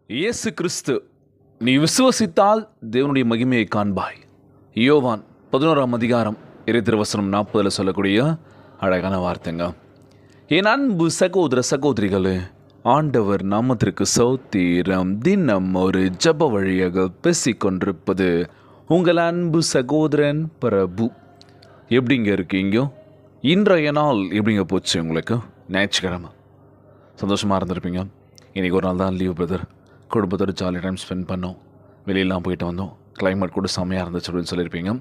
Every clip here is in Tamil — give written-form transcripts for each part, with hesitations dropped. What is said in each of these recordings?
இயேசு கிறிஸ்து, நீ விசுவசித்தால் தேவனுடைய மகிமையை காண்பாய். யோவான் 11ஆம் அதிகாரம் 40 சொல்லக்கூடிய அழகான வார்த்தைங்க. என் அன்பு சகோதர சகோதரிகளே, ஆண்டவர் நாமத்திற்கு சௌத்திரம். தினம் ஒரு ஜப வழியாக பேசிக்கொண்டிருப்பது உங்கள் அன்பு சகோதரன் பிரபு. எப்படிங்க இருக்கீங்க? இன்றைய நாள் எப்படிங்க போச்சு உங்களுக்கு? ஞாயிற்றுக்கிழமை சந்தோஷமாக இருந்திருப்பீங்க. இன்றைக்கி ஒரு நாள் தான் லீவ் பிரதர். குடும்பத்தோடு ஜாலி டைம் ஸ்பெண்ட் பண்ணோம், வெளியெல்லாம் போயிட்டு வந்தோம், கிளைமேட் கூட செம்மையாக இருந்துச்சு அப்படின்னு சொல்லியிருப்பீங்க.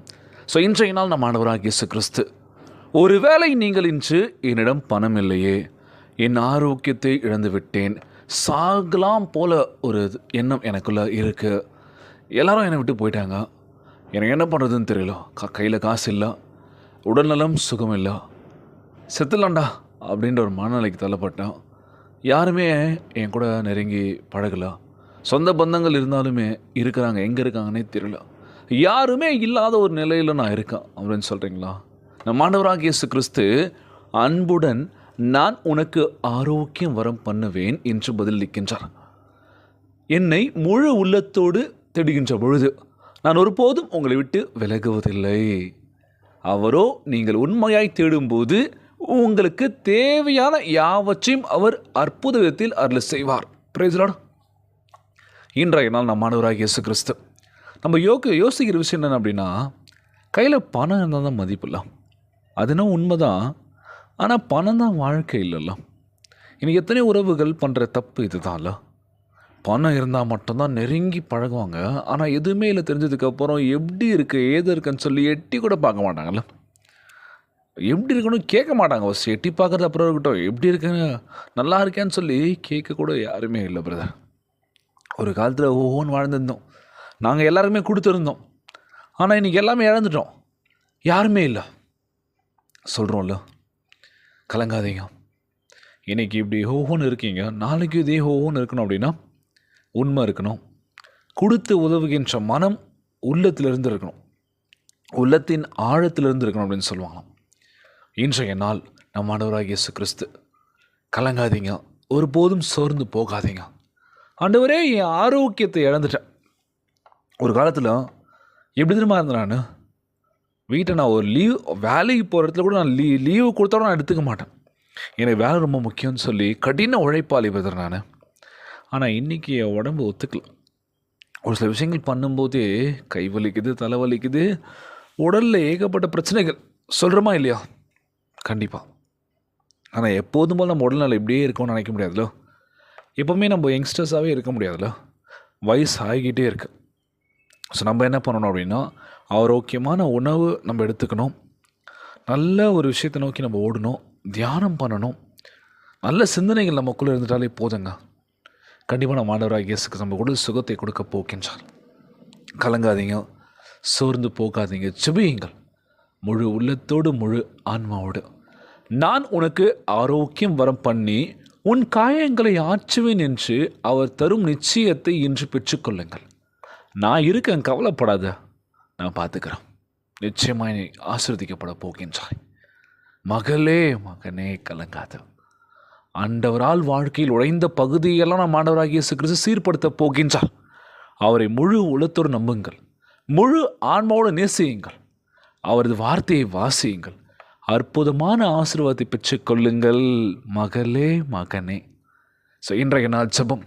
ஸோ இன்றைய நாள் நம்ம ஆண்டவராகிய இயேசு கிறிஸ்து, ஒருவேளை நீங்கள் இன்று என்னிடம் பணம் இல்லையே, என் ஆரோக்கியத்தை இழந்து விட்டேன், சாகலாம் போல ஒரு எண்ணம் எனக்குள்ளே இருக்குது, எல்லாரும் என்னை விட்டு போயிட்டாங்க, எனக்கு என்ன பண்ணுறதுன்னு தெரியல, கையில் காசு இல்லை, உடல்நலம் சுகம் இல்லை, செத்துலாண்டா அப்படின்ற ஒரு மனநிலைக்கு தள்ளப்பட்டேன், யாருமே என் கூட நெருங்கி பழகலை, சொந்த பந்தங்கள் இருந்தாலுமே இருக்கிறாங்க, எங்கே இருக்காங்கன்னே தெரியல, யாருமே இல்லாத ஒரு நிலையில் நான் இருக்கேன் அப்படின்னு சொல்கிறீங்களா? நம் ஆண்டவராகிய இயேசு கிறிஸ்து அன்புடன் நான் உனக்கு ஆரோக்கியம் வரம் பண்ணுவேன் என்று பதிலளிக்கின்றார். என்னை முழு உள்ளத்தோடு தேடுகின்ற பொழுது நான் ஒருபோதும் உங்களை விட்டு விலகுவதில்லை. அவரோ நீங்கள் உண்மையாய் தேடும்போது உங்களுக்கு தேவையான யாவற்றையும் அவர் அற்புத விதத்தில் அருள் செய்வார். Praise Lord. இன்றைய நாள் நம்ம ஆண்டவராகிய இயேசு கிறிஸ்து, நம்ம யோசிக்கிற விஷயம் என்ன அப்படின்னா, கையில் பணம் இருந்தால் தான் மதிப்பு இல்லை, அதுனா உண்மைதான். ஆனால் பணம் தான் வாழ்க்கை இல்லைல்ல. இன்றைக்கி எத்தனை உறவுகள் பண்ணுற தப்பு இது தான்ல. பணம் இருந்தால் மட்டும்தான் நெருங்கி பழகுவாங்க, ஆனால் எதுவுமே இல்லை தெரிஞ்சதுக்கப்புறம் எப்படி இருக்குது ஏது இருக்குன்னு சொல்லி எட்டி கூட பார்க்க மாட்டாங்கல்ல. எப்படி இருக்கணும் கேட்க மாட்டாங்க. ஃபஸ்ட் எட்டி பார்க்குறது அப்புறம் இருக்கட்டும், எப்படி இருக்குன்னு நல்லா இருக்கேன்னு சொல்லி கேட்க கூட யாருமே இல்லை பிரதர். ஒரு காலத்தில் ஒவ்வொன்று வாழ்ந்துருந்தோம், நாங்கள் எல்லாருமே கொடுத்துருந்தோம், ஆனால் இன்றைக்கி எல்லாமே இழந்துட்டோம், யாருமே இல்லை சொல்கிறோம்ல. கலங்காதீங்க, இன்றைக்கி இப்படி ஒவ்வொன்று இருக்கீங்க, நாளைக்கு இதே ஒவ்வொன்று இருக்கணும் அப்படின்னா உண்மை இருக்கணும், கொடுத்து உதவுகின்ற மனம் உள்ளத்திலிருந்து இருக்கணும், உள்ளத்தின் ஆழத்திலிருந்து இருக்கணும் அப்படின்னு சொல்லுவாங்களாம். இன்றைய நாள் நம் ஆண்டவராகிய இயேசு கிறிஸ்து, கலங்காதீங்க, ஒருபோதும் சோர்ந்து போகாதீங்க. ஆண்டவரே, என் ஆரோக்கியத்தை இழந்துட்டேன். ஒரு காலத்தில் எப்படி தெரியுமா இருந்தேன் நான், வீட்டை நான் ஒரு வேலைக்கு போகிற இடத்துல கூட நான் லீவு கொடுத்தா நான் எடுத்துக்க மாட்டேன், எனக்கு வேலை ரொம்ப முக்கியம்னு சொல்லி கடின உழைப்பாளி பிரதர் நான். ஆனால் இன்றைக்கி என் உடம்பு ஒத்துக்கல. ஒரு சில விஷயங்கள் பண்ணும்போதே கை வலிக்குது, தலை வலிக்குது, உடலில் ஏகப்பட்ட பிரச்சனைகள். சொல்கிறோமா இல்லையா? கண்டிப்பாக. ஆனால் எப்போதும் போல் நம்ம உடல்நிலை இப்படியே இருக்கோம்னு நினைக்க முடியாதுல்ல. எப்போவுமே நம்ம யங்ஸ்டர்ஸாகவே இருக்க முடியாதுல்ல, வயசு ஆகிக்கிட்டே இருக்குது. ஸோ நம்ம என்ன பண்ணணும் அப்படின்னா, ஆரோக்கியமான உணவு நம்ம எடுத்துக்கணும், நல்ல ஒரு விஷயத்தை நோக்கி நம்ம ஓடணும், தியானம் பண்ணணும், நல்ல சிந்தனைகள் நமக்குள்ளே இருந்துட்டாலே போதுங்க. கண்டிப்பாக நம்ம ஆண்டவராகிய இயேசுக்கு நம்ம உடல் சுகத்தை கொடுக்க போகின்றார். கலங்காதீங்க, சோர்ந்து போகாதீங்க, ஜெபியுங்கள் முழு உள்ளத்தோடு முழு ஆன்மாவோடு. நான் உனக்கு ஆரோக்கியம் வரம் பண்ணி உன் காயங்களை ஆற்றுவேன் என்று அவர் தரும் நிச்சயத்தை இன்று பெற்றுக்கொள்ளுங்கள். நான் இருக்கேன், கவலைப்படாத, நான் பார்த்துக்கிறேன், நிச்சயமாக நீ ஆசீர்வதிக்கப்பட போகின்றாய். மகளே மகனே, கலங்காத. ஆண்டவரால் வாழ்க்கையில் உடைந்த பகுதியெல்லாம் நாம் ஆண்டவராகிய இயேசு கிறிஸ்து சீர்படுத்த போகின்றார். அவரை முழு உள்ளத்தோடு நம்புங்கள், முழு ஆன்மாவோடு நேசியுங்கள், அவரது வார்த்தையை வாசியுங்கள், அற்புதமான ஆசீர்வாதத்தை பெற்றுக்கொள்ளுங்கள் மகளே மகனே. ஸோ இன்றைய நாள் ஜெபம்,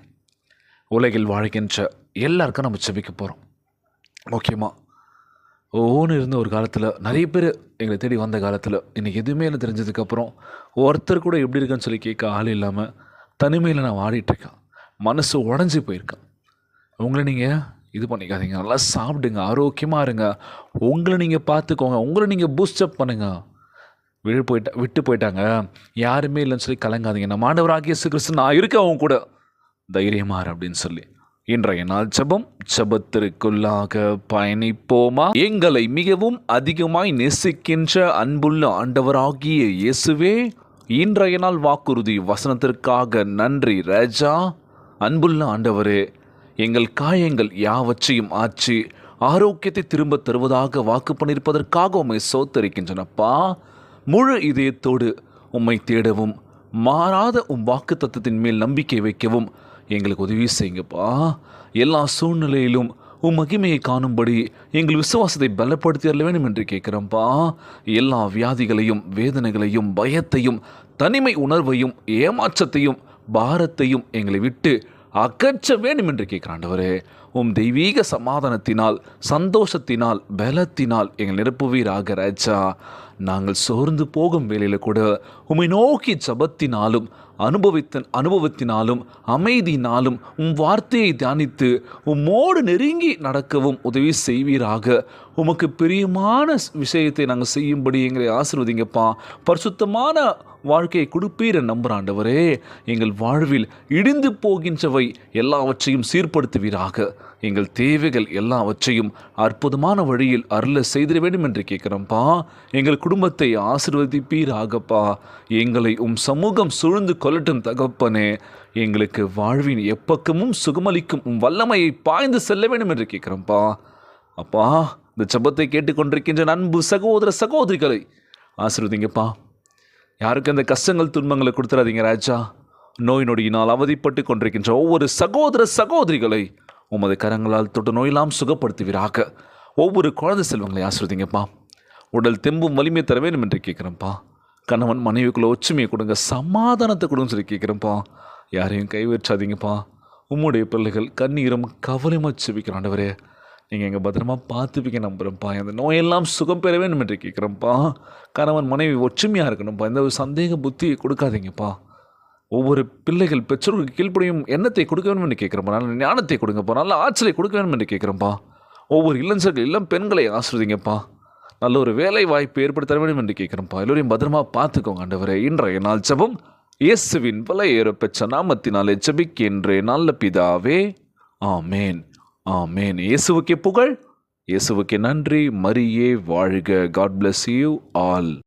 உலகில் வாழ்கின்ற எல்லாருக்கும் நம்ம ஜெபிக்க போகிறோம். முக்கியமாக ஒவ்வொன்று இருந்த ஒரு காலத்தில் நிறைய பேர் எங்களை தேடி வந்த காலத்தில், இன்றைக்கி எதுவுமே இல்லை தெரிஞ்சதுக்கப்புறம் ஒருத்தர் கூட எப்படி இருக்குன்னு சொல்லி கேட்க ஆள் இல்லாமல் தனிமையில் நான் வாடிட்டுருக்கேன், மனசு உடஞ்சி போயிருக்கேன். உங்களை நீங்கள் இது பண்ணிக்காதீங்க, நல்லா சாப்பிடுங்க, ஆரோக்கியமாக இருங்க, உங்களை நீங்கள் பார்த்துக்கோங்க, உங்களை நீங்கள் பூஸ்டப் பண்ணுங்கள். விட்டு போயிட்டாங்க, யாருமே இல்லைன்னு சொல்லி கலங்காதீங்க. நம்ம ஆண்டவராகிய இயேசு கிறிஸ்து, நான் இருக்கேன் அவங்க கூட, தைரியமாறு அப்படின்னு சொல்லி இன்றைய நாள் ஜெபம், ஜெபத்திற்குள்ளாக பயணிப்போமா? எங்களை மிகவும் அதிகமாய் நேசிக்கின்ற அன்புள்ள ஆண்டவராகிய இயேசுவே, இன்றைய நாள் வாக்குறுதி வசனத்திற்காக நன்றி ராஜா. அன்புள்ள ஆண்டவரே, எங்கள் காயங்கள் யாவற்றையும் ஆற்றி ஆரோக்கியத்தை திரும்ப தருவதாக வாக்கு பண்ணியிருப்பதற்காக உம்மை சோத்தரிக்கின்றனப்பா. முழு இதயத்தோடு உம்மை தேடவும், மாறாத வாக்கு தத்தத்தின் மேல் நம்பிக்கை வைக்கவும் எங்களுக்கு உதவி செய்யுங்கப்பா. எல்லா சூழ்நிலையிலும் உம் மகிமையை காணும்படி எங்கள் விசுவாசத்தை பலப்படுத்தி அருள வேண்டும் என்று கேட்குறோம்ப்பா. எல்லா வியாதிகளையும், வேதனைகளையும், பயத்தையும், தனிமை உணர்வையும், ஏமாற்றத்தையும், பாரத்தையும் எங்களை விட்டு அகற்ற வேண்டும் என்று கேட்குற ஆண்டவரே, உம் தெய்வீக சமாதானத்தினால், சந்தோஷத்தினால், பலத்தினால் எங்கள் நிரப்புவீராக ராஜா. நாங்கள் சோர்ந்து போகும் வேளையில் கூட உம்மை நோக்கி ஜபத்தினாலும் அனுபவத்தினாலும் அமைதியினாலும் உம் வார்த்தையை தியானித்து உம்மோடு நெருங்கி நடக்கவும் உதவி செய்வீராக. உமக்கு பிரியமான விஷயத்தை நாங்கள் செய்யும்படி எங்களை ஆசீர்வதிங்கப்பா. பரிசுத்தமான வாழ்க்கையை கொடுப்பீர நம்புறாண்டவரே. எங்கள் வாழ்வில் இடிந்து போகின்றவை எல்லாவற்றையும் சீர்படுத்துவீராக. எங்கள் தேவைகள் எல்லாவற்றையும் அற்புதமான வழியில் அருள செய்திட வேண்டும் என்று கேட்குறோம்ப்பா. எங்கள் குடும்பத்தை ஆசீர்வதிப்பீராகப்பா. எங்களை உம் சமூகம் சூழ்ந்து கொள்ளட்டும் தகப்பனே. எங்களுக்கு வாழ்வின் எப்பக்கமும் சுகமளிக்கும் உம் வல்லமையை பாய்ந்து செல்ல வேண்டும் என்று கேட்குறோம்ப்பா. அப்பா, இந்த ஜெபத்தை கேட்டுக்கொண்டிருக்கின்ற அன்பு சகோதர சகோதரிகளை ஆசீர்வதிங்கப்பா. யாருக்கு அந்த கஷ்டங்கள் துன்பங்களை கொடுத்துறாதீங்க ராஜா. நோய் நொடியினால் அவதிப்பட்டு கொண்டிருக்கின்ற ஒவ்வொரு சகோதர சகோதரிகளை உமது கரங்களால் தொட்டு நோயெல்லாம் சுகப்படுத்துவீராக. ஒவ்வொரு குழந்தை செல்வங்களை ஆசீர்வதிங்கப்பா. உடல் தெம்பும் வலிமை தர வேண்டும் என்று கேட்குறேன்ப்பா. கணவன் மனைவிக்குள்ள ஒற்றுமையை கொடுங்க, சமாதானத்தை கொடுங்க சொல்லி கேட்குறேன்ப்பா. யாரையும் கைவிற்றாதீங்கப்பா. உம்முடைய பிள்ளைகள் கண்ணீரும் கவலையுமா செபிக்கிற ஆண்டவரே, நீங்கள் எங்கள் பத்திரமா பார்த்துப்பீங்க நம்புகிறேன்ப்பா. அந்த நோயெல்லாம் சுகம் பெற வேண்டும் என்று கேட்குறேன்ப்பா. கணவன் மனைவி ஒற்றுமையாக இருக்கணும்ப்பா. எந்த ஒரு சந்தேக புத்தியை கொடுக்காதீங்கப்பா. ஒவ்வொரு பிள்ளைகள் பெற்றோருக்கு கீழ்ப்படியும் எண்ணத்தை கொடுக்க வேண்டும் என்று கேட்குறப்பா. நல்ல ஞானத்தை கொடுங்கப்பா. நல்ல ஆற்றலை கொடுக்க வேண்டும் என்று கேட்குறேன்ப்பா. ஒவ்வொரு இளைஞர்கள் இளம் பெண்களை ஆசிர்வதிங்கப்பா. நல்ல ஒரு வேலை வாய்ப்பு ஏற்படுத்த வேண்டும் என்று கேட்குறேன்ப்பா. எல்லோரையும் பத்திரமா பார்த்துக்கோங்க ஆண்டவரே. இன்றைய நாள் ஜெபம் இயேசுவின் விலையேற பெற்ற நாமத்தினாலே ஜெபிக்கின்றேன் நல்ல பிதாவே, ஆமேன், ஆமேன். இயேசுவுக்கே புகழ், இயேசுவுக்கே நன்றி. மரியே வாழ்க. God bless you all.